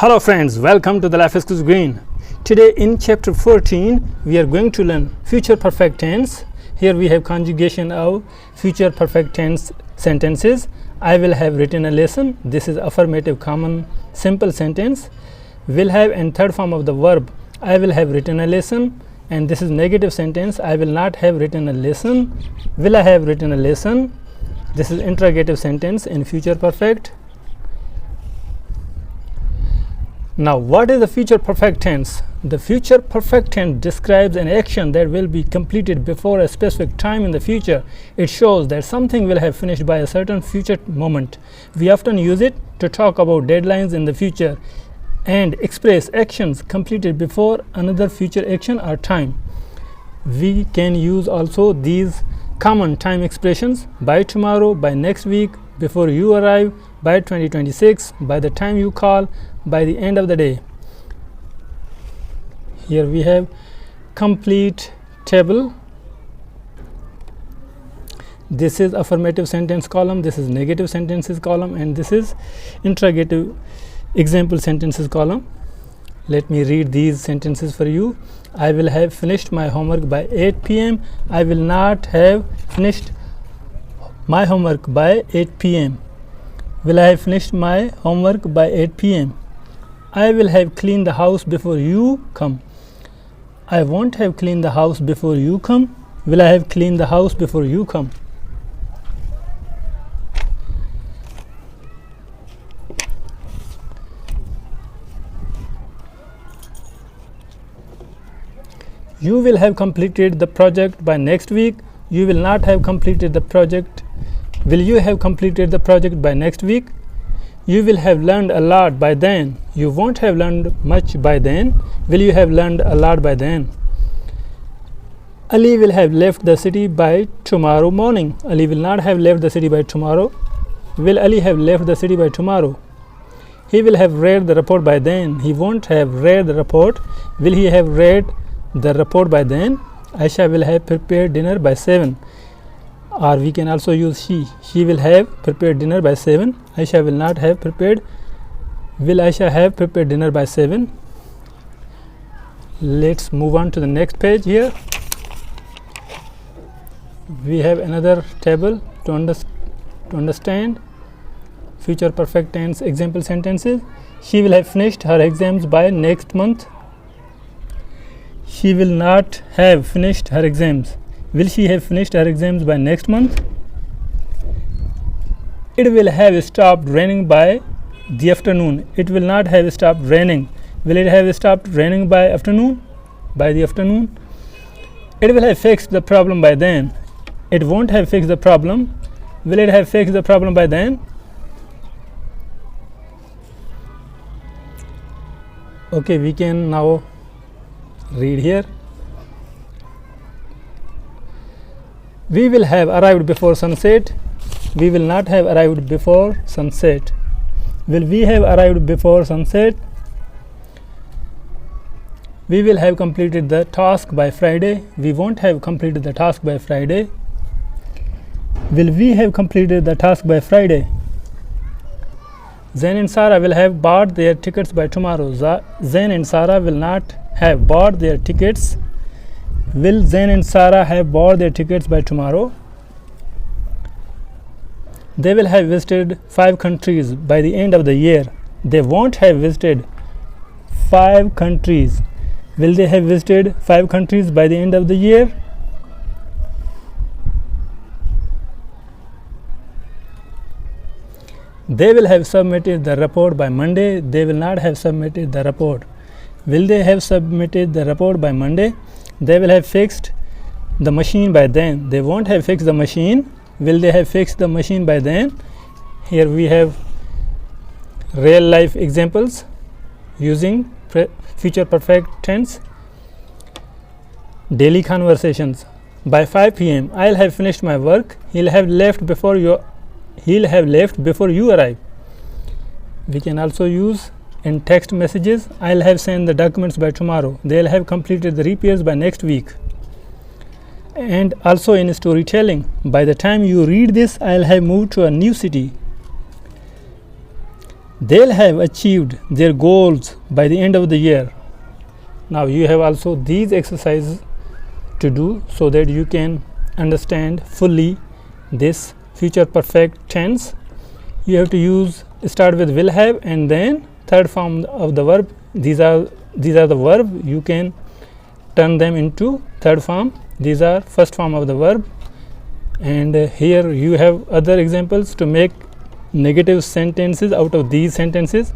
Hello friends, welcome to the Life Skills Green. Today in chapter 14 we are going to learn future perfect tense. Here we have conjugation of future perfect tense sentences. I will have written a lesson. This is affirmative common simple sentence. Will have and third form of the verb. I will have written a lesson, and this is negative sentence. I will not have written a lesson. Will I have written a lesson? This is interrogative sentence in future perfect. Now, what is the future perfect tense? The future perfect tense describes an action that will be completed before a specific time in the future. It shows that something will have finished by a certain future moment. We often use it to talk about deadlines in the future and express actions completed before another future action or time. We can use also these common time expressions: by tomorrow, by next week, before you arrive, by 2026, by the time you call, by the end of the day. Here we have complete table. This is affirmative sentence column, this is negative sentences column, and this is interrogative example sentences column. Let me read these sentences for you. I will have finished my homework by 8 p.m. I will not have finished my homework by 8 p.m. Will I have finished my homework by 8 p.m. I will have cleaned the house before you come. I won't have cleaned the house before you come. Will I have cleaned the house before you come? You will have completed the project by next week. You will not have completed the project. Will you have completed the project by next week? You will have learned a lot by then. You won't have learned much by then. Will you have learned a lot by then? Ali will have left the city by tomorrow morning. Ali will not have left the city by tomorrow. Will Ali have left the city by tomorrow? He will have read the report by then. He won't have read the report. Will he have read the report by then? Aisha will have prepared dinner by 7. Or we can also use she. She will have prepared dinner by 7. Aisha will not have prepared. Will Aisha have prepared dinner by 7? Let's move on to the next page. Here we have another table to understand future perfect tense example sentences. She will have finished her exams by next month. She will not have finished her exams. Will she have finished her exams by next month? It will have stopped raining by the afternoon. It will not have stopped raining. Will it have stopped raining by afternoon? By the afternoon? It will have fixed the problem by then. It won't have fixed the problem. Will it have fixed the problem by then? Okay, we can now read here. We will have arrived before sunset. We will not have arrived before sunset. Will we have arrived before sunset? We will have completed the task by Friday. We won't have completed the task by Friday. Will we have completed the task by Friday? Zain and Sarah will have bought their tickets by tomorrow. Zain and Sarah will not have bought their tickets. Will Zain and Sarah have bought their tickets by tomorrow? They will have visited 5 countries by the end of the year. They won't have visited 5 countries. Will they have visited 5 countries by the end of the year? They will have submitted the report by Monday. They will not have submitted the report. Will they have submitted the report by Monday? They will have fixed the machine by then. They won't have fixed the machine. Will they have fixed the machine by then? Here we have real life examples using future perfect tense. Daily conversations. By 5 p.m. I'll have finished my work. He'll have left before you arrive. We can also use in text messages. I'll have sent the documents by tomorrow. They'll have completed the repairs by next week. And also in storytelling, by the time you read this, I'll have moved to a new city. they'll have achieved their goals by the end of the year. Now you have also these exercises to do so that you can understand fully this future perfect tense. You have to start with will have and then third form of the verb. These are the verb. You can turn them into third form. These are first form of the verb. And here you have other examples to make negative sentences out of these sentences.